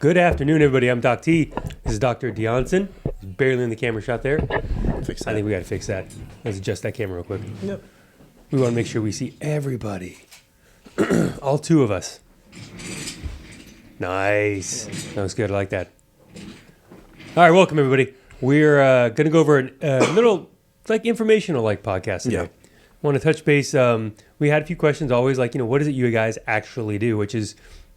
Good afternoon, everybody. I'm Doc T. This is Dr. Deonson. He's barely in the camera shot there. Fix that. I think we got to fix that. Let's adjust that camera real quick. Yep. We want to make sure we see everybody. All two of us. Nice. That was good. I like that. All right, welcome, everybody. We're going to go over a little informational podcast today. Yeah. Want to touch base. We had a few questions always what is it you guys actually do, which is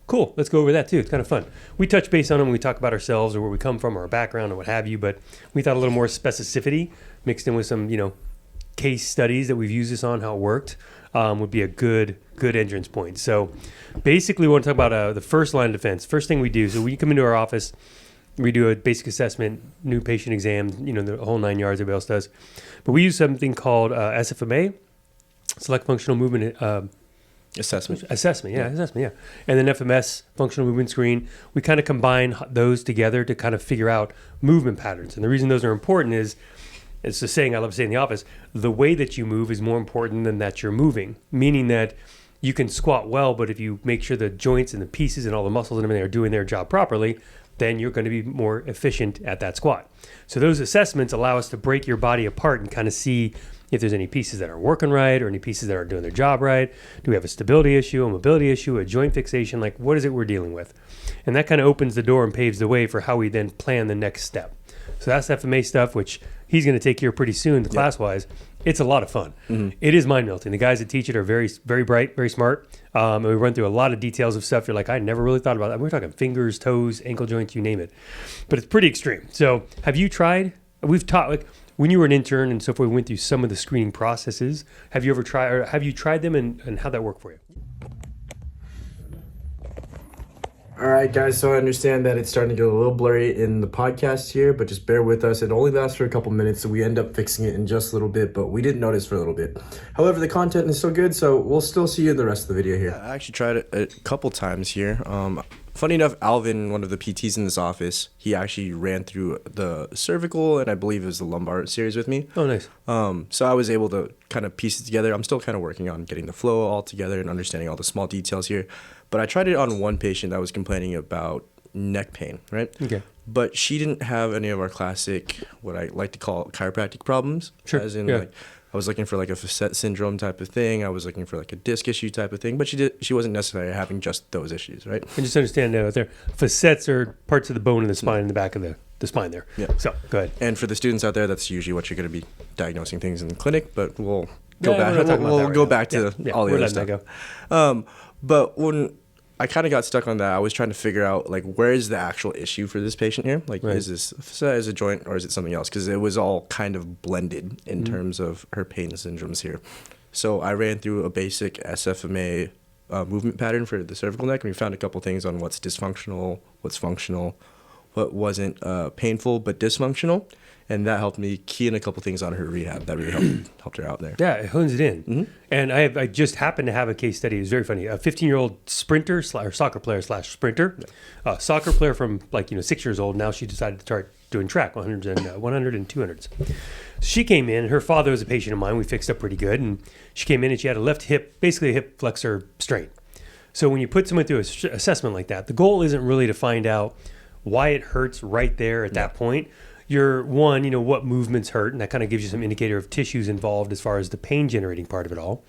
cool. Let's go over that too. It's kind of fun. We touch base on them when we talk about ourselves or where we come from or our background or what have you, but we thought a little more specificity mixed in with some, case studies that we've used this on, how it worked, would be a good entrance point. So basically we want to talk about the first line of defense. First thing we do, so we come into our office, we do a basic assessment, new patient exam, the whole 9 yards everybody else does. But we use something called SFMA, Select Functional Movement Assessment, yeah. And then FMS, Functional Movement Screen. We kind of combine those together to kind of figure out movement patterns. And the reason those are important is, it's the saying I love to say in the office, the way that you move is more important than that you're moving. Meaning that you can squat well, but if you make sure the joints and the pieces and all the muscles and everything are doing their job properly, then you're going to be more efficient at that squat. So those assessments allow us to break your body apart and kind of see if there's any pieces that aren't working right or any pieces that aren't doing their job right. Do we have a stability issue, a mobility issue, a joint fixation? What is it we're dealing with? And that kind of opens the door and paves the way for how we then plan the next step. So that's FMA stuff, which he's going to take here pretty soon, class-wise. It's a lot of fun. Mm-hmm. It is mind-melting. The guys that teach it are very, very bright, very smart. And we run through a lot of details of stuff. You're like, I never really thought about that. We're talking fingers, toes, ankle joints, you name it. But it's pretty extreme. So have you tried? We've taught, when you were an intern and so forth, we went through some of the screening processes. Have you ever tried, or have you tried them and how'd that work for you? All right, guys, so I understand that it's starting to get a little blurry in the podcast here, but just bear with us. It only lasts for a couple minutes, so we end up fixing it in just a little bit, but we didn't notice for a little bit. However, the content is still good, so we'll still see you in the rest of the video here. Yeah, I actually tried it a couple times here. Funny enough, Alvin, one of the PTs in this office, he actually ran through the cervical and I believe it was the lumbar series with me. Oh, nice. So I was able to kind of piece it together. I'm still kind of working on getting the flow all together and understanding all the small details here. But I tried it on one patient that was complaining about neck pain, right? Okay. But she didn't have any of our classic, what I like to call chiropractic problems. Sure. As in, I was looking for a facet syndrome type of thing. I was looking for a disc issue type of thing. But she wasn't necessarily having just those issues, right? And just understand that there, facets are parts of the bone in the spine in the back of the spine there. Yeah. So go ahead. And for the students out there, that's usually what you're going to be diagnosing things in the clinic. But we'll go back to all the other stuff. But when I kind of got stuck on that, I was trying to figure out where is the actual issue for this patient here? Right. Is this a facet, is it a joint, or is it something else? Because it was all kind of blended in terms of her pain syndromes here. So I ran through a basic SFMA movement pattern for the cervical neck, and we found a couple things on what's dysfunctional, what's functional, what wasn't painful but dysfunctional. And that helped me key in a couple things on her rehab that really helped her out there. Yeah, it hones it in. Mm-hmm. And I just happened to have a case study. It was very funny. A 15-year-old sprinter or soccer player / sprinter, soccer player from 6 years old. Now she decided to start doing track, 100 and 200s. She came in. Her father was a patient of mine. We fixed up pretty good. And she came in and she had a left hip, basically a hip flexor strain. So when you put someone through an assessment like that, the goal isn't really to find out why it hurts right there at that point. You're what movements hurt, and that kind of gives you some indicator of tissues involved as far as the pain generating part of it all.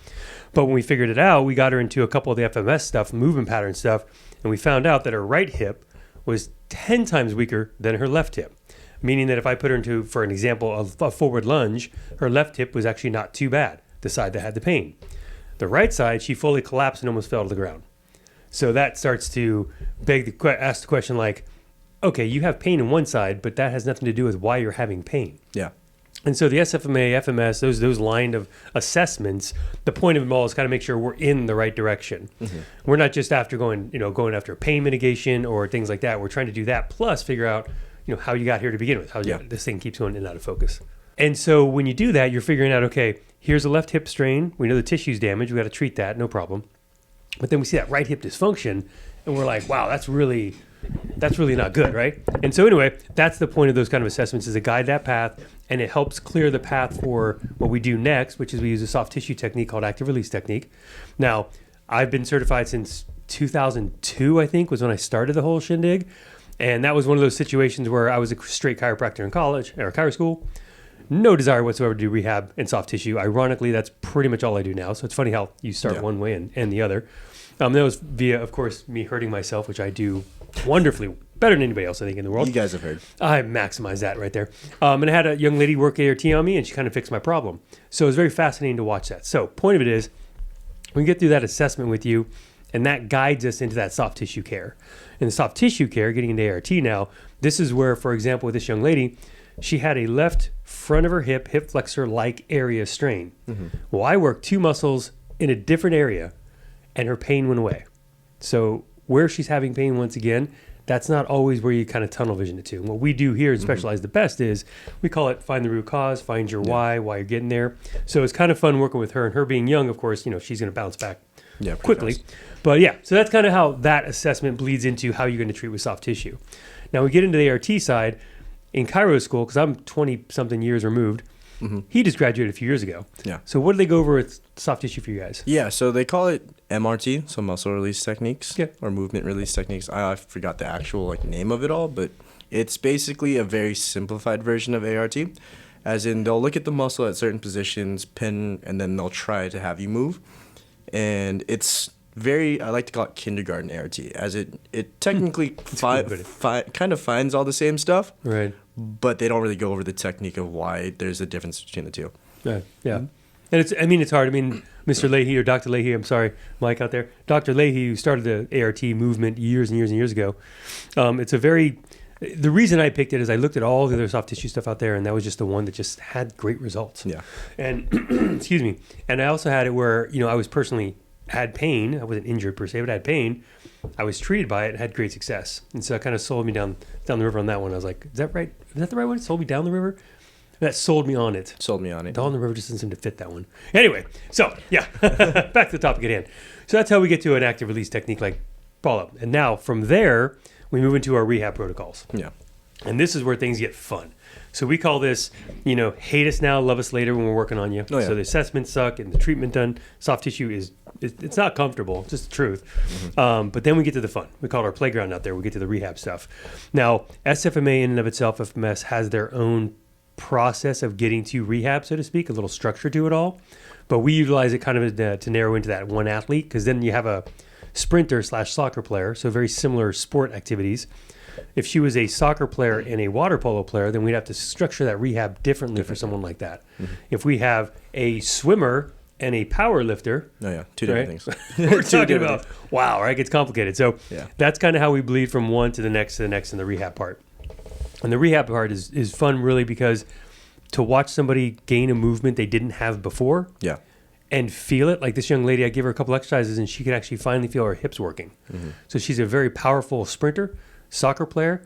But when we figured it out, we got her into a couple of the FMS stuff, movement pattern stuff, and we found out that her right hip was 10 times weaker than her left hip. Meaning that if I put her into, for an example, a forward lunge, her left hip was actually not too bad, the side that had the pain. The right side, she fully collapsed and almost fell to the ground. So that starts to ask the question okay, you have pain in one side, but that has nothing to do with why you're having pain. Yeah. And so the SFMA, FMS, those line of assessments, the point of them all is kind of make sure we're in the right direction. Mm-hmm. We're not just after going after pain mitigation or things like that. We're trying to do that plus figure out, how you got here to begin with, how this thing keeps going in and out of focus. And so when you do that, you're figuring out, okay, here's a left hip strain. We know the tissue's damaged. We got to treat that, no problem. But then we see that right hip dysfunction, and we're like, wow, that's really not good, right? And so anyway, that's the point of those kind of assessments, is to guide that path, and it helps clear the path for what we do next, which is we use a soft tissue technique called active release technique. Now, I've been certified since 2002, I think, was when I started the whole shindig. And that was one of those situations where I was a straight chiropractor in college or chiro school. No desire whatsoever to do rehab and soft tissue. Ironically, that's pretty much all I do now. So it's funny how you start one way and end the other. That was via, of course, me hurting myself, which I do wonderfully, better than anybody else, I think, in the world. You guys have heard. I maximize that right there. And I had a young lady work ART on me, and she kind of fixed my problem. So it was very fascinating to watch that. So point of it is, we get through that assessment with you, and that guides us into that soft tissue care. And the soft tissue care, getting into ART now, this is where, for example, with this young lady, she had a left front of her hip flexor-like area strain. Mm-hmm. Well, I worked 2 muscles in a different area, and her pain went away. So where she's having pain once again, that's not always where you kind of tunnel vision it to. And what we do here and specialize the best is we call it find the root cause, find your why you're getting there. So it's kind of fun working with her. And her being young, of course, she's going to bounce back quickly. Fast. But yeah, so that's kind of how that assessment bleeds into how you're going to treat with soft tissue. Now we get into the ART side. In chiro school, because I'm 20-something years removed, he just graduated a few years ago. Yeah. So what did they go over with soft tissue for you guys? Yeah, so they call it MRT, so muscle release techniques, or movement release techniques. I forgot the actual name of it all, but it's basically a very simplified version of ART, as in they'll look at the muscle at certain positions, pin, and then they'll try to have you move. And it's I like to call it kindergarten ART, as it technically kind of finds all the same stuff, right? But they don't really go over the technique of why there's a difference between the two. Yeah. And it's hard. Mr. Leahy or Dr. Leahy, I'm sorry, Mike out there, Dr. Leahy, who started the ART movement years and years and years ago. The reason I picked it is I looked at all the other soft tissue stuff out there, and that was just the one that just had great results. Yeah. And excuse me. And I also had it where I was personally had pain. I wasn't injured per se, but I had pain. I was treated by it and had great success. And so it kind of sold me down the river on that one. I was like, is that right? Is that the right one? It sold me down the river? That sold me on it. Sold me on it. Down the river just doesn't seem to fit that one. Anyway, so yeah, back to the topic at hand. So that's how we get to an active release technique like follow-up. And now from there, we move into our rehab protocols. Yeah. And this is where things get fun. So we call this, hate us now, love us later when we're working on you. Oh, yeah. So the assessments suck and the treatment done. Soft tissue it's not comfortable, it's just the truth. Mm-hmm. But then we get to the fun. We call it our playground out there. We get to the rehab stuff. Now, SFMA in and of itself, FMS, has their own process of getting to rehab, so to speak, a little structure to it all. But we utilize it kind of to narrow into that one athlete, because then you have a sprinter/soccer player, so very similar sport activities. If she was a soccer player and a water polo player, then we'd have to structure that rehab differently for someone like that. Mm-hmm. If we have a swimmer and a power lifter. Oh, yeah. Two different things. We're talking about, wow, right? It gets complicated. So that's kind of how we bleed from one to the next in the rehab part. And the rehab part is fun really because to watch somebody gain a movement they didn't have before and feel it. Like this young lady, I gave her a couple exercises and she could actually finally feel her hips working. Mm-hmm. So she's a very powerful sprinter, soccer player,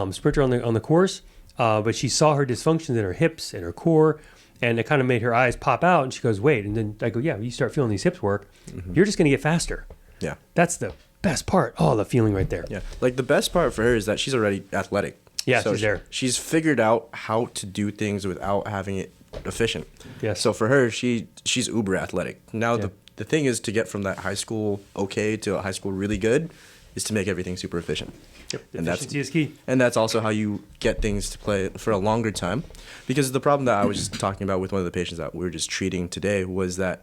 sprinter on the course, but she saw her dysfunctions in her hips and her core, and it kind of made her eyes pop out, and she goes, wait. And then I go, yeah, you start feeling these hips work, you're just going to get faster. Yeah. That's the best part. Oh, the feeling right there. Yeah. Like the best part for her is that she's already athletic. Yeah, so she's there. She's figured out how to do things without having it efficient. Yes. So for her, she's uber athletic. Now the thing is to get from that high school okay to a high school really good is to make everything super efficient. Yep. And efficiency is key. And that's also how you get things to play for a longer time. Because the problem that I was just talking about with one of the patients that we were just treating today was that,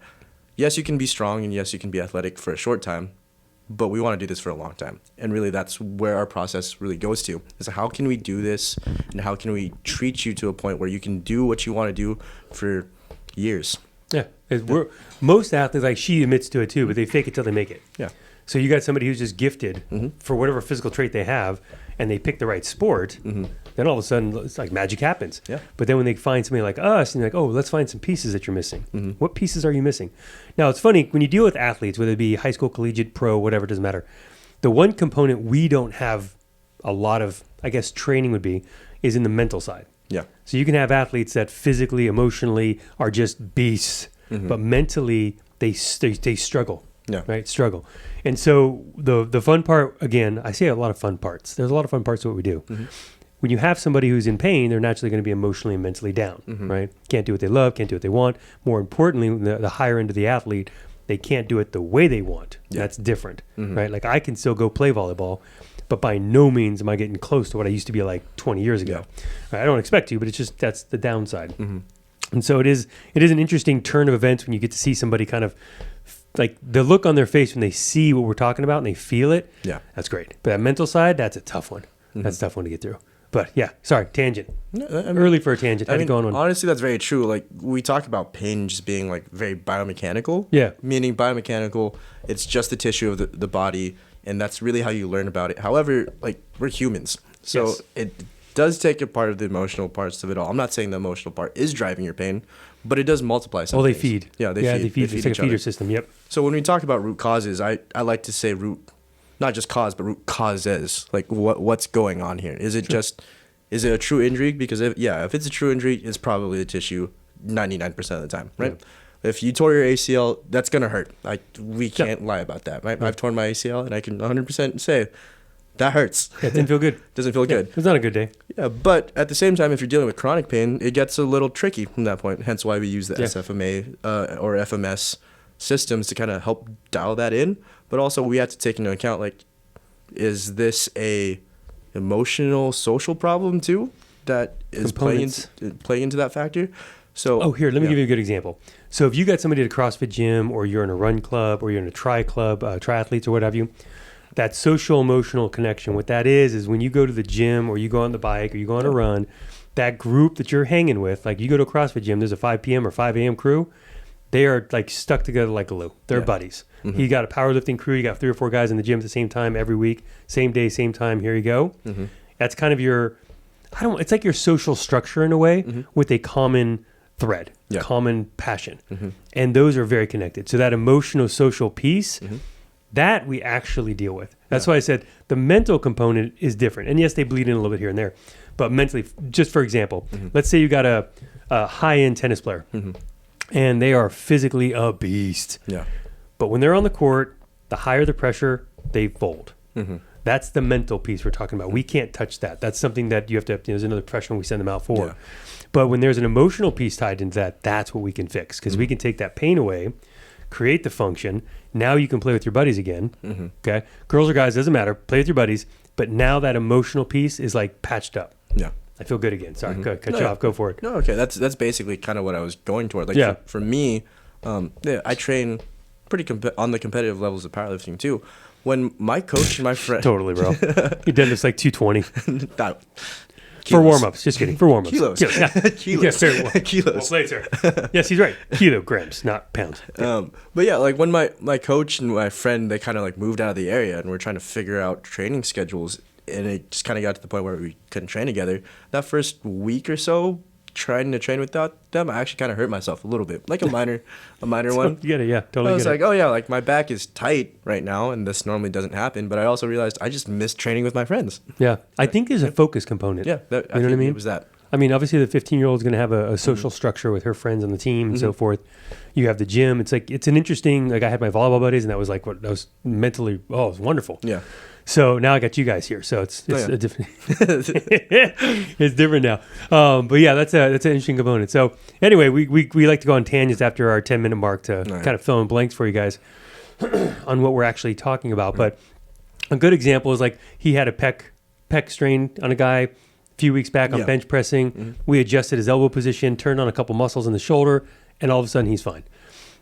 yes, you can be strong and yes, you can be athletic for a short time, but we want to do this for a long time. And really that's where our process really goes to, is how can we do this and how can we treat you to a point where you can do what you want to do for years. Yeah. Most athletes, like she admits to it too, but they fake it till they make it. Yeah. So you got somebody who's just gifted for whatever physical trait they have, and they pick the right sport, then all of a sudden it's like magic happens. Yeah. But then when they find somebody like us, and they're like, oh, let's find some pieces that you're missing. What pieces are you missing? Now, it's funny, when you deal with athletes, whether it be high school, collegiate, pro, whatever, it doesn't matter. The one component we don't have a lot of, I guess, training would be, is in the mental side. Yeah. So you can have athletes that physically, emotionally are just beasts, but mentally they struggle. Yeah. Right. Struggle. And so the fun part, again, I say a lot of fun parts. There's a lot of fun parts to what we do. When you have somebody who's in pain, they're naturally going to be emotionally and mentally down, right? Can't do what they love, can't do what they want. More importantly, the higher end of the athlete, they can't do it the way they want. Yeah. That's different, right? Like I can still go play volleyball, but by no means am I getting close to what I used to be like 20 years ago. I don't expect to, but it's just that's the downside. And so it is an interesting turn of events when you get to see somebody kind of like the look on their face when they see what we're talking about and they feel it. Yeah. That's great. But that mental side, that's a tough one. That's a tough one to get through. But yeah, sorry, tangent. Early for a tangent. I mean, going on. Honestly, that's very true. Like we talk about pain just being like very biomechanical. Yeah. Meaning biomechanical, it's just the tissue of the body, and that's really how you learn about it. However, like we're humans, so it does take a part of the emotional parts of it all. I'm not saying the emotional part is driving your pain, but it does multiply some they things. feed. Yeah, they feed. It's like a feeder system. Yep. So when we talk about root causes, I like to say not just cause, but root causes. Like what's going on here? Is it is it a true injury? Because if it's a true injury, it's probably the tissue 99% of the time, right? Yeah. If you tore your ACL, that's gonna hurt. We can't lie about that, right? I've torn my ACL, and I can 100% say that hurts. Yeah, it didn't feel good. Doesn't feel good. It's not a good day. Yeah, but at the same time, if you're dealing with chronic pain, it gets a little tricky from that point. Hence why we use the SFMA or FMS systems to kind of help dial that in. But also we have to take into account, like, is this a emotional, social problem too that is playing into that factor? So here, let me give you a good example. So if you got somebody at a CrossFit gym, or you're in a run club, or you're in a tri club, triathletes or what have you, that social emotional connection, what that is when you go to the gym or you go on the bike or you go on a run, that group that you're hanging with, like you go to a CrossFit gym, there's a 5 p.m. or 5 a.m. crew, they are like stuck together like glue. They're buddies. You got a powerlifting crew, you got 3 or 4 guys in the gym at the same time every week, same day, same time, here you go. That's kind of your, it's like your social structure in a way with a common thread, common passion. And those are very connected. So that emotional social piece, that we actually deal with. That's why I said the mental component is different. And yes, they bleed in a little bit here and there. But mentally, just for example, let's say you got a high-end tennis player and they are physically a beast. Yeah. But when they're on the court, the higher the pressure, they fold. That's the mental piece we're talking about. We can't touch that. That's something that you have to, there's another professional we send them out for. But when there's an emotional piece tied into that, that's what we can fix. Because we can take that pain away, create the function. Now you can play with your buddies again. Okay, girls or guys, doesn't matter. Play with your buddies. But now that emotional piece is like patched up. Yeah, I feel good again. Sorry, cut you off. Go for it. No, okay. That's basically kind of what I was going toward. Like for me, I train pretty on the competitive levels of powerlifting too. When my coach and my friend totally, bro, he did this like 220. For warm-ups. Just kidding. For warm-ups. Kilos. Yeah. Kilos. Kilos. Well, later. Yes, he's right. Kilograms, not pounds. But yeah, like when my coach and my friend, they kind of like moved out of the area and we're trying to figure out training schedules, and it just kind of got to the point where we couldn't train together. That first week or so, trying to train without them, I actually kind of hurt myself a little bit, like a minor one. You get it, yeah, totally. I was like, oh yeah, like my back is tight right now, and this normally doesn't happen. But I also realized I just miss training with my friends. Yeah, I think there's a focus component. Yeah, you know what I mean. It was that. I mean, obviously the 15-year-old is going to have a social structure with her friends on the team and so forth. You have the gym. It's like it's an interesting. Like I had my volleyball buddies, and that was like what that was mentally. Oh, it was wonderful. Yeah. So now I got you guys here, so it's a different. It's different now. But yeah, that's an interesting component. So anyway, we like to go on tangents after our 10-minute mark to kind of fill in blanks for you guys on what we're actually talking about. But a good example is like he had a pec strain on a guy a few weeks back on bench pressing. We adjusted his elbow position, turned on a couple muscles in the shoulder, and all of a sudden he's fine.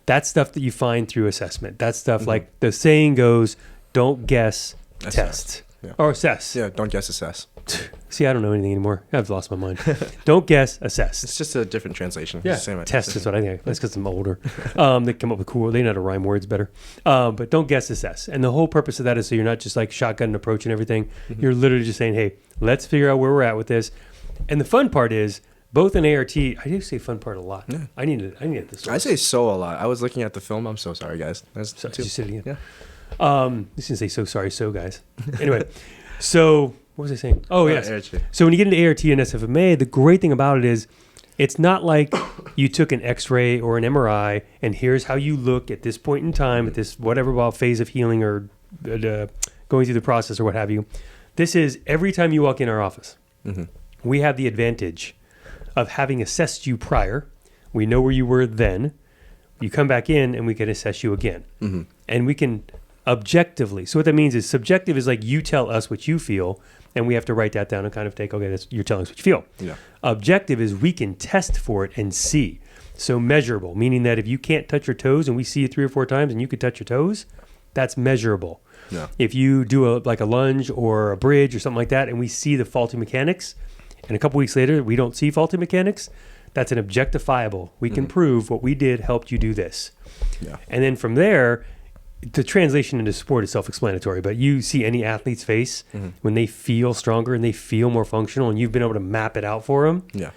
That's stuff that you find through assessment. That's stuff like the saying goes, don't guess. Test or assess. Yeah, don't guess, assess. See, I don't know anything anymore. I've lost my mind. Don't guess, assess. It's just a different translation. Yeah, test is what I think. That's because I'm older. They come up with cool. They know how to rhyme words better. But don't guess, assess. And the whole purpose of that is so you're not just like shotgun approach and everything. You're literally just saying, hey, let's figure out where we're at with this. And the fun part is both in ART. I do say fun part a lot. Yeah. I need this. I say so a lot. I was looking at the film. I'm so sorry, guys. Just sit again. Yeah. I was gonna say so sorry, so guys. Anyway, so what was I saying? Oh yes. So when you get into ART and SFMA, the great thing about it is it's not like you took an X-ray or an MRI and here's how you look at this point in time at this whatever phase of healing or going through the process or what have you. This is every time you walk in our office, we have the advantage of having assessed you prior. We know where you were then. You come back in and we can assess you again, and we can objectively. So what that means is subjective is like you tell us what you feel, and we have to write that down and kind of take, okay, you're telling us what you feel. Yeah. Objective is we can test for it and see. So measurable, meaning that if you can't touch your toes and we see you 3 or 4 times and you could touch your toes, that's measurable. Yeah. If you do a lunge or a bridge or something like that and we see the faulty mechanics, and a couple weeks later we don't see faulty mechanics, that's an objectifiable. We can prove what we did helped you do this. Yeah. And then from there, the translation into sport is self-explanatory, but you see any athlete's face when they feel stronger and they feel more functional and you've been able to map it out for them. Yeah.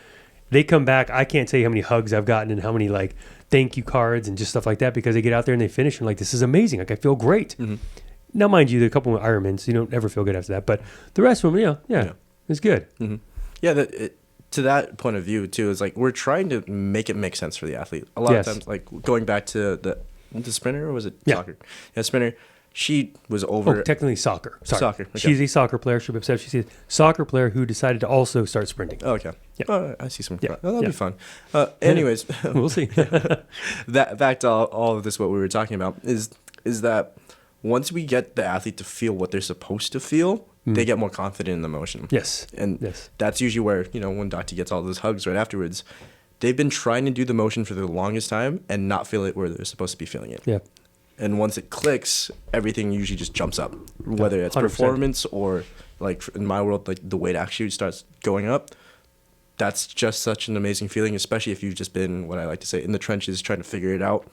They come back. I can't tell you how many hugs I've gotten and how many like thank you cards and just stuff like that because they get out there and they finish and like, this is amazing. Like I feel great. Now, mind you, there are a couple of Ironmans, you don't ever feel good after that, but the rest of them, it's good. Yeah. To that point of view too, is like, we're trying to make it make sense for the athlete. A lot of times, like going back to the sprinter, or was it soccer? Yeah, sprinter. She was over. Oh, technically soccer. Sorry. Soccer. Okay. She's a soccer player. She'll be upset. She's a soccer player who decided to also start sprinting. Oh, okay. Yeah. Oh, I see some. Yeah. Oh, that'll be fun. Anyways, we'll see. That back to all of this, what we were talking about is that once we get the athlete to feel what they're supposed to feel, they get more confident in the motion. Yes. And that's usually where, when Dottie gets all those hugs right afterwards, they've been trying to do the motion for the longest time and not feel it where they're supposed to be feeling it. Yeah. And once it clicks, everything usually just jumps up, whether it's 100%. Performance or, like in my world, like the weight actually starts going up. That's just such an amazing feeling, especially if you've just been, what I like to say, in the trenches trying to figure it out,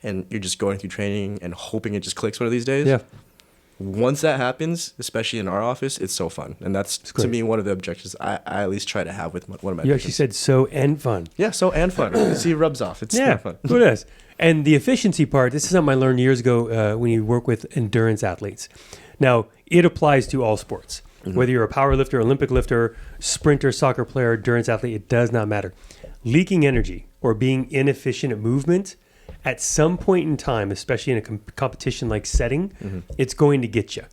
and you're just going through training and hoping it just clicks one of these days. Yeah. Once that happens, especially in our office, it's so fun. And that's, to me, one of the objectives I at least try to have with one of my patients. You actually said so and fun. Yeah, so and fun. See, it rubs off. It's fun. It is. And the efficiency part, this is something I learned years ago when you work with endurance athletes. Now, it applies to all sports. Whether you're a power lifter, Olympic lifter, sprinter, soccer player, endurance athlete, it does not matter. Leaking energy or being inefficient at movement, at some point in time, especially in a competition-like setting, it's going to get you.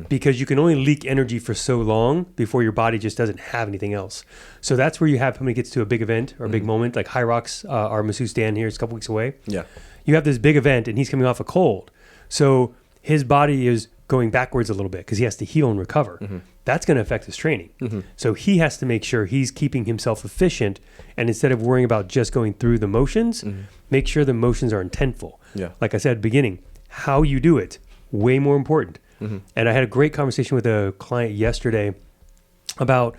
Because you can only leak energy for so long before your body just doesn't have anything else. So that's where you have somebody gets to a big event or a big moment, like High Rocks, our masseuse Dan here is a couple weeks away. Yeah. You have this big event and he's coming off a cold. So his body is going backwards a little bit because he has to heal and recover. That's going to affect his training. So he has to make sure he's keeping himself efficient, and instead of worrying about just going through the motions, make sure the motions are intentful. Yeah. Like I said at the beginning, how you do it, way more important. And I had a great conversation with a client yesterday about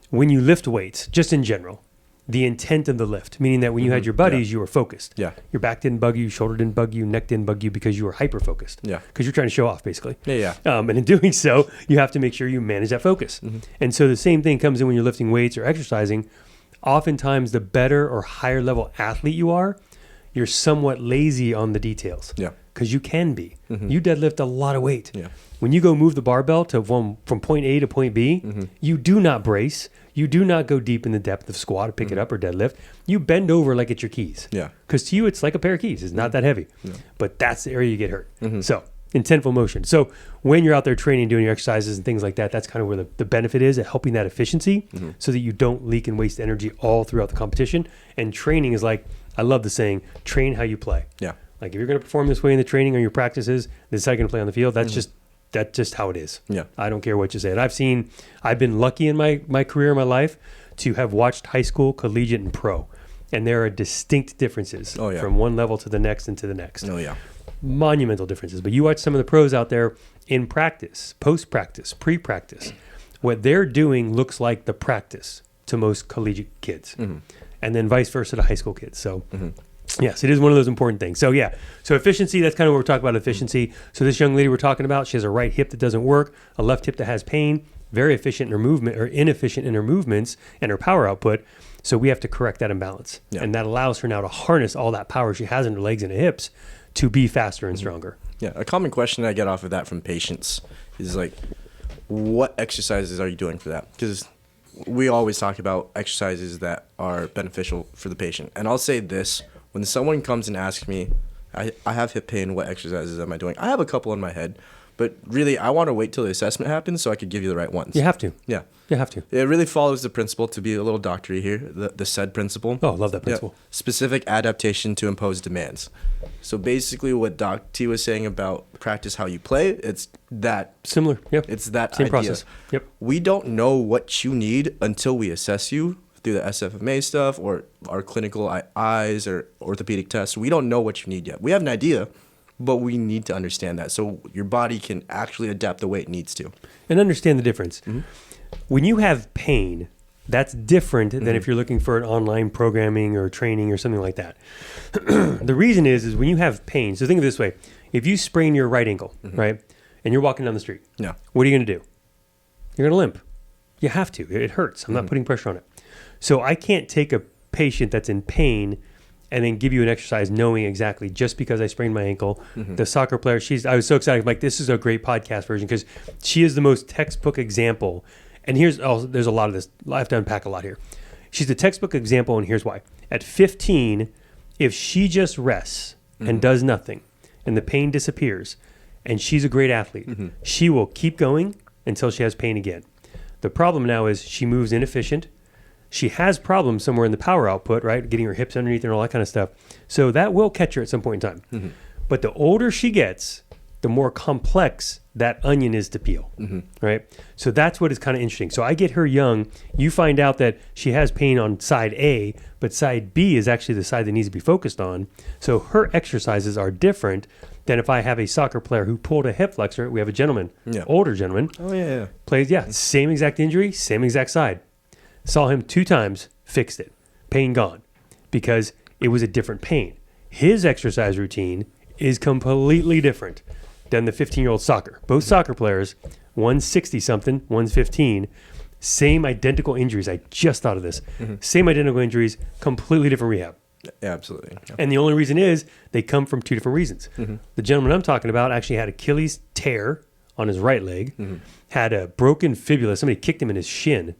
when you lift weights, just in general, the intent of the lift, meaning that when you had your buddies, you were focused. Yeah. Your back didn't bug you, shoulder didn't bug you, neck didn't bug you because you were hyper-focused. Yeah. Because you're trying to show off, basically. Yeah. And in doing so, you have to make sure you manage that focus. And so the same thing comes in when you're lifting weights or exercising. Oftentimes, the better or higher level athlete you are, you're somewhat lazy on the details. Yeah. Because you can be. You deadlift a lot of weight. Yeah. When you go move the barbell to from point A to point B, you do not brace. You do not go deep in the depth of squat or pick it up or deadlift. You bend over like it's your keys. Yeah. Because to you, it's like a pair of keys. It's not that heavy. Yeah. But that's the area you get hurt. So intentful motion. So when you're out there training, doing your exercises and things like that, that's kind of where the benefit is at helping that efficiency so that you don't leak and waste energy all throughout the competition. And training is like, I love the saying, train how you play. Yeah. Like if you're going to perform this way in the training or your practices, this is how you're going to play on the field. That's just how it is. Yeah. I don't care what you say. And I've been lucky in my career, in my life, to have watched high school, collegiate, and pro. And there are distinct differences from one level to the next and to the next. Oh, yeah. Monumental differences. But you watch some of the pros out there in practice, post-practice, pre-practice. What they're doing looks like the practice to most collegiate kids. And then vice versa to high school kids. So yes, it is one of those important things. So so efficiency, that's kind of what we're talking about, efficiency. So this young lady we're talking about, she has a right hip that doesn't work, a left hip that has pain, very efficient in her movement or inefficient in her movements and her power output. So we have to correct that imbalance. Yeah. And that allows her now to harness all that power she has in her legs and her hips to be faster and stronger. Yeah. A common question I get off of that from patients is like, what exercises are you doing for that? Because we always talk about exercises that are beneficial for the patient. And I'll say this, when someone comes and asks me, I have hip pain, what exercises am I doing? I have a couple in my head, But really, I want to wait till the assessment happens so I could give you the right ones. You have to. Yeah. You have to. It really follows the principle, to be a little doctory here, the SAID principle. Oh, I love that principle. Yeah. Specific adaptation to impose demands. So basically what Doc T was saying about practice how you play, it's that. Similar. Yep. It's that Same idea. process. Yep. We don't know what you need until we assess you through the SFMA stuff or our clinical eyes or orthopedic tests. We don't know what you need yet. We have an idea, but we need to understand that so your body can actually adapt the way it needs to. And understand the difference. Mm-hmm. When you have pain, that's different than if you're looking for an online programming or training or something like that. The reason is when you have pain, so think of it this way. If you sprain your right ankle, right, and you're walking down the street, what are you going to do? You're going to limp. You have to. It hurts. I'm not putting pressure on it. So I can't take a patient that's in pain and then give you an exercise knowing exactly just because I sprained my ankle. The soccer player, I was so excited. I'm like, this is a great podcast version because she is the most textbook example. And there's a lot of this. I have to unpack a lot here. She's the textbook example, and here's why. At 15, if she just rests and does nothing and the pain disappears and she's a great athlete, she will keep going until she has pain again. The problem now is she moves inefficient. She has problems somewhere in the power output, right? Getting her hips underneath and all that kind of stuff. So that will catch her at some point in time. But the older she gets, the more complex that onion is to peel, right? So that's what is kind of interesting. So I get her young. You find out that she has pain on side A, but side B is actually the side that needs to be focused on. So her exercises are different than if I have a soccer player who pulled a hip flexor. We have a gentleman, older gentleman. Oh, yeah. Plays, same exact injury, same exact side. Saw him 2 times, fixed it. Pain gone because it was a different pain. His exercise routine is completely different than the 15-year-old soccer. Both soccer players, one's 60-something, one's 15, same identical injuries. I just thought of this. Same identical injuries, completely different rehab. Yeah, absolutely. Yeah. And the only reason is they come from 2 different reasons. The gentleman I'm talking about actually had Achilles tear on his right leg, had a broken fibula. Somebody kicked him in his shin.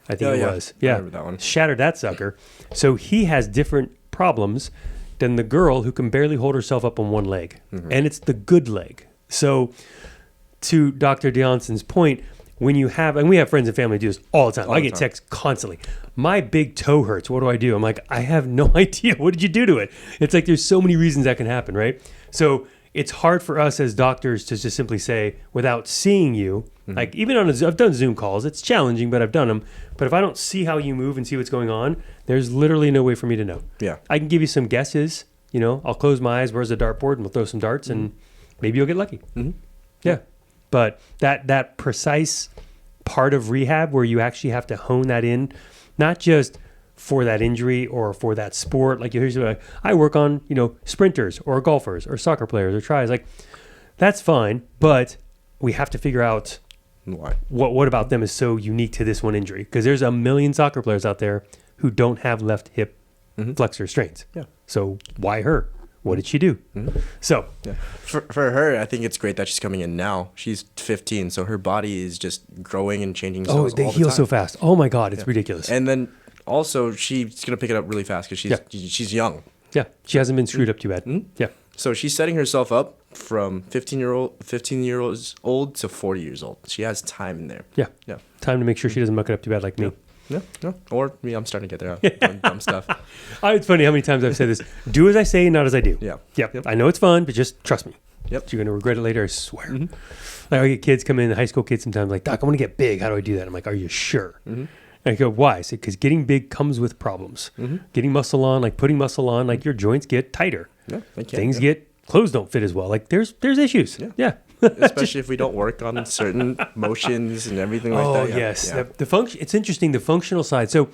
I think it was. Yeah. I remember that one. Shattered that sucker. So he has different problems than the girl who can barely hold herself up on one leg. And it's the good leg. So to Dr. Deonson's point, when you have, and we have friends and family do this all the time. I get texts constantly. My big toe hurts. What do I do? I'm like, I have no idea. What did you do to it? It's like there's so many reasons that can happen, right? So it's hard for us as doctors to just simply say, without seeing you, like even I've done Zoom calls. It's challenging, but I've done them. But if I don't see how you move and see what's going on, there's literally no way for me to know. Yeah. I can give you some guesses. I'll close my eyes. Where's the dartboard? And we'll throw some darts and maybe you'll get lucky. Yeah. But that precise part of rehab where you actually have to hone that in, not just for that injury or for that sport. Like I work on, sprinters or golfers or soccer players or tries. Like that's fine, but we have to figure out why. What about them is so unique to this one injury? Because there's a million soccer players out there who don't have left hip flexor strains. Yeah. So why her? What did she do? So for her, I think it's great that she's coming in now. She's 15, so her body is just growing and changing cells they heal so fast. Oh my God, it's ridiculous. And then also she's gonna pick it up really fast because she's young. Yeah, she hasn't been screwed up too bad. Yeah. So she's setting herself up from 15 years old to 40 years old. She has time in there. Yeah. Time to make sure she doesn't muck it up too bad like me. No. Or me, I'm starting to get there. Doing dumb stuff. It's funny how many times I've said this. Do as I say, not as I do. Yeah. Yep. I know it's fun, but just trust me. Yep. You're going to regret it later, I swear. Like I get kids come in, high school kids sometimes, like, Doc, I want to get big. How do I do that? I'm like, are you sure? And I go, why? I say, because getting big comes with problems. Getting muscle on, like putting muscle on, like your joints get tighter. Yeah, Things get, clothes don't fit as well. Like there's issues. Yeah. Especially if we don't work on certain motions and everything like that. Oh, yes. Yeah. The function. It's interesting, the functional side. So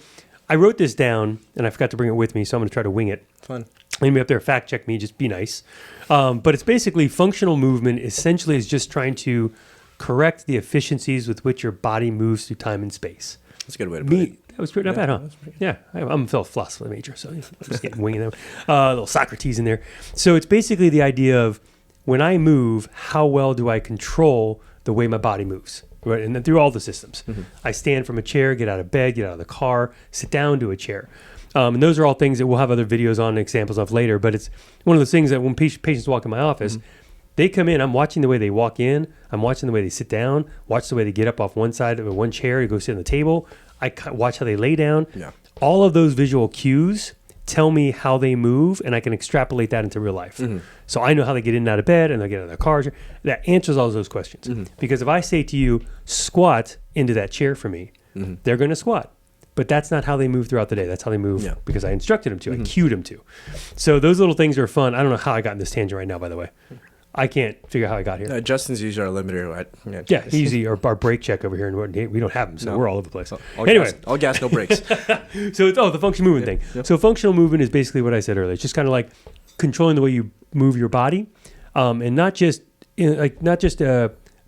I wrote this down, and I forgot to bring it with me, so I'm going to try to wing it. Fun. Anybody up there, fact check me, just be nice. But it's basically functional movement essentially is just trying to correct the efficiencies with which your body moves through time and space. That's a good way to put it. That was pretty not bad, huh? Yeah, I'm a philosophy major, so I'm just getting winging them. A little Socrates in there. So it's basically the idea of when I move, how well do I control the way my body moves? Right? And then through all the systems. I stand from a chair, get out of bed, get out of the car, sit down to a chair. And those are all things that we'll have other videos on and examples of later. But it's one of those things that when patients walk in my office, They come in, I'm watching the way they walk in, I'm watching the way they sit down, watch the way they get up off one side of one chair to go sit on the table. I watch how they lay down. Yeah. All of those visual cues tell me how they move, and I can extrapolate that into real life. So I know how they get in and out of bed, and they get out of their cars. That answers all of those questions. Because if I say to you, squat into that chair for me, they're going to squat. But that's not how they move throughout the day. That's how they move because I instructed them to. I cued them to. So those little things are fun. I don't know how I got in this tangent right now, by the way. I can't figure out how I got here. Justin's usually our limiter. He's usually our brake check over here, and we don't have him, so we're all over the place. All gas, no brakes. So it's the functional movement thing. Yep. So functional movement is basically what I said earlier. It's just kind of like controlling the way you move your body, and not just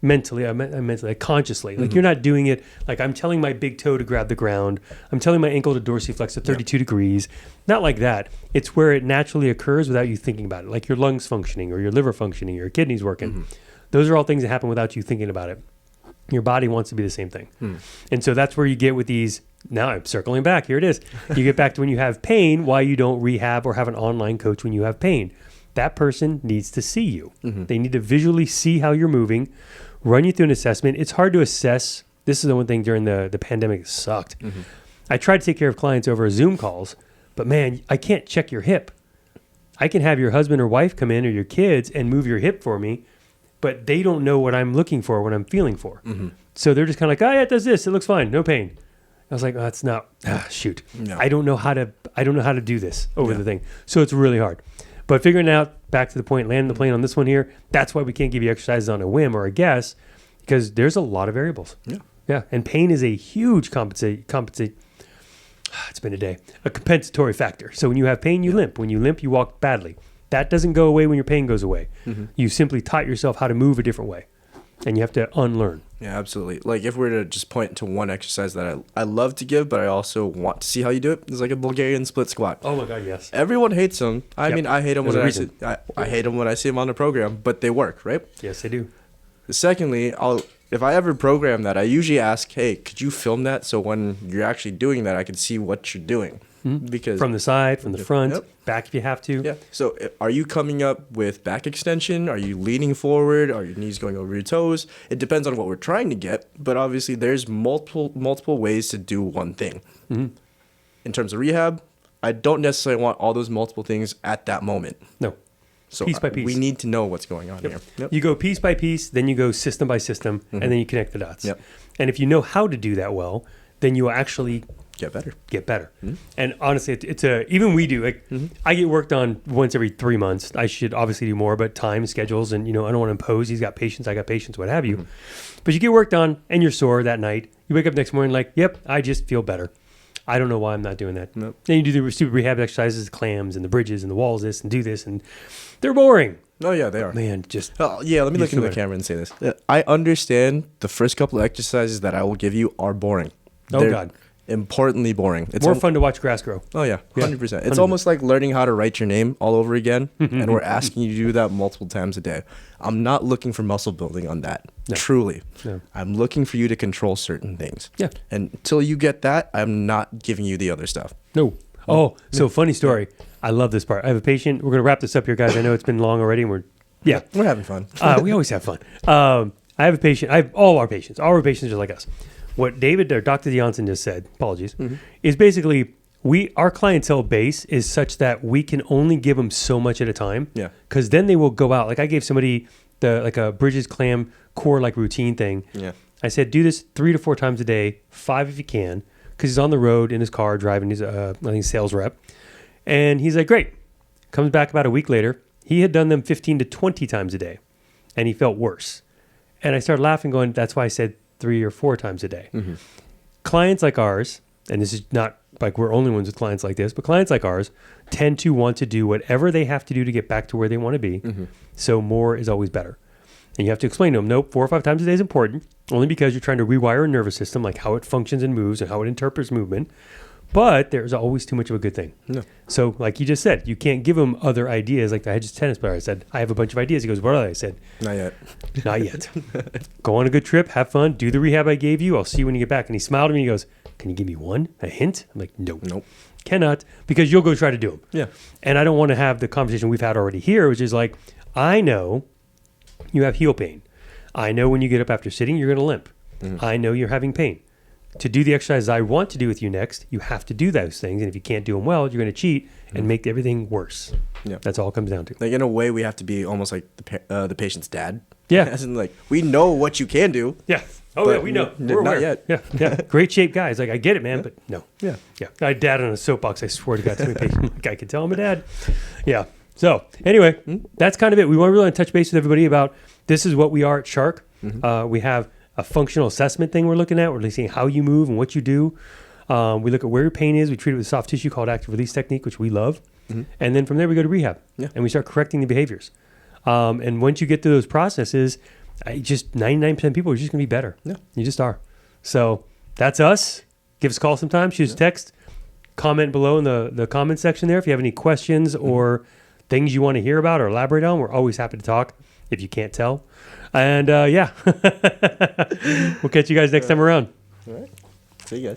mentally, like consciously. Like you're not doing it like I'm telling my big toe to grab the ground. I'm telling my ankle to dorsiflex at 32 degrees. Not like that. It's where it naturally occurs without you thinking about it. Like your lungs functioning or your liver functioning or your kidneys working. Those are all things that happen without you thinking about it. Your body wants to be the same thing. And so that's where you get with these. Now I'm circling back. Here it is. You get back to when you have pain, why you don't rehab or have an online coach when you have pain. That person needs to see you. They need to visually see how you're moving, run you through an assessment. It's hard to assess. This is the one thing during the pandemic that sucked. I tried to take care of clients over Zoom calls, but man, I can't check your hip. I can have your husband or wife come in or your kids and move your hip for me, but they don't know what I'm looking for, what I'm feeling for. So they're just kind of like, oh yeah, it does this. It looks fine. No pain. I was like, oh, it's not, shoot. No. I don't know how to do this over the thing. So it's really hard. But figuring out, back to the point, landing the plane on this one here, that's why we can't give you exercises on a whim or a guess, because there's a lot of variables. Yeah. And pain is a huge it's been a day, a compensatory factor. So when you have pain, you limp. When you limp, you walk badly. That doesn't go away when your pain goes away. You simply taught yourself how to move a different way, and you have to unlearn. Yeah, absolutely. Like if we were to just point to one exercise that I love to give, but I also want to see how you do it, it's like a Bulgarian split squat. Oh my God, yes. Everyone hates them. I mean, I hate them I hate them when I see them on the program, but they work, right? Yes, they do. Secondly, if I ever program that, I usually ask, hey, could you film that so when you're actually doing that, I can see what you're doing? Because from the side, from the front, back if you have to. Yeah. So are you coming up with back extension? Are you leaning forward? Are your knees going over your toes? It depends on what we're trying to get, but obviously there's multiple ways to do one thing. In terms of rehab, I don't necessarily want all those multiple things at that moment. No. So piece by piece. We need to know what's going on here. You go piece by piece, then you go system by system, and then you connect the dots. And if you know how to do that well, then you will actually get better. And honestly, even we do. Like I get worked on once every 3 months. I should obviously do more, but time, schedules, and I don't want to impose. He's got patients, I got patients, what have you. But you get worked on, and you're sore that night. You wake up next morning like, yep, I just feel better. I don't know why I'm not doing that. Then you do the stupid rehab exercises, clams and the bridges and the walls, this and do this, and they're boring. Oh yeah, they are. Man, just let me look into the camera and say this. I understand the first couple of exercises that I will give you are boring. Oh God. Importantly boring. It's more fun to watch grass grow. Oh yeah, 100%. It's almost like learning how to write your name all over again, and we're asking you to do that multiple times a day. I'm not looking for muscle building on that. No. Truly. No. I'm looking for you to control certain things. Yeah. And until you get that, I'm not giving you the other stuff. No. Oh, so funny story. I love this part. I have a patient. We're going to wrap this up here, guys. I know it's been long already, and we're having fun. We always have fun. I have a patient. I have all our patients. All our patients are like us. What David or Dr. Janssen just said, apologies, is basically our clientele base is such that we can only give them so much at a time. Yeah. Because then they will go out. Like I gave somebody a Bridges clam core like routine thing. Yeah. I said, do this 3 to 4 times a day, 5 if you can, because he's on the road in his car driving. He's I think he's a sales rep. And he's like, great. Comes back about a week later. He had done them 15 to 20 times a day, and he felt worse. And I started laughing going, that's why I said 3 or 4 times a day. Clients like ours, and this is not like we're only ones with clients like this, but clients like ours tend to want to do whatever they have to do to get back to where they want to be. So more is always better. And you have to explain to them, nope, 4 or 5 times a day is important, only because you're trying to rewire a nervous system, like how it functions and moves and how it interprets movement. But there's always too much of a good thing. No. So like you just said, you can't give them other ideas. Like the hedge tennis player, I said, I have a bunch of ideas. He goes, what are they? I said, not yet. Not yet. Go on a good trip, have fun, do the rehab I gave you. I'll see you when you get back. And he smiled at me and he goes, can you give me a hint? I'm like, nope. Cannot, because you'll go try to do them. Yeah. And I don't want to have the conversation we've had already here, which is like, I know You have heel pain. I know when you get up after sitting, you're going to limp. I know you're having pain. To do the exercises I want to do with you next, you have to do those things. And if you can't do them well, you're going to cheat and make everything worse. Yeah. That's all it comes down to. Like, in a way, we have to be almost like the patient's dad. Yeah. As in, like, we know what you can do. Yeah. Oh, yeah, we know. We're not aware. Yet. Yeah. Great shape guys. Like, I get it, man, but no. Yeah. Yeah. I had dad on a soapbox. I swear to God, to my patient. Like, I can tell him a dad. Yeah. So, anyway, that's kind of it. We want to really touch base with everybody about this is what we are at SHARC. We have a functional assessment thing we're looking at. We're seeing how you move and what you do. We look at where your pain is. We treat it with soft tissue called active release technique, which we love. And then from there, we go to rehab. And we start correcting the behaviors. And once you get through those processes, just 99% of people are just going to be better. Yeah. You just are. So that's us. Give us a call sometime. Shoot us a text. Comment below in the comment section there if you have any questions or things you want to hear about or elaborate on. We're always happy to talk if you can't tell. And yeah, we'll catch you guys next time around. All right. See you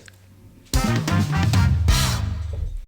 guys.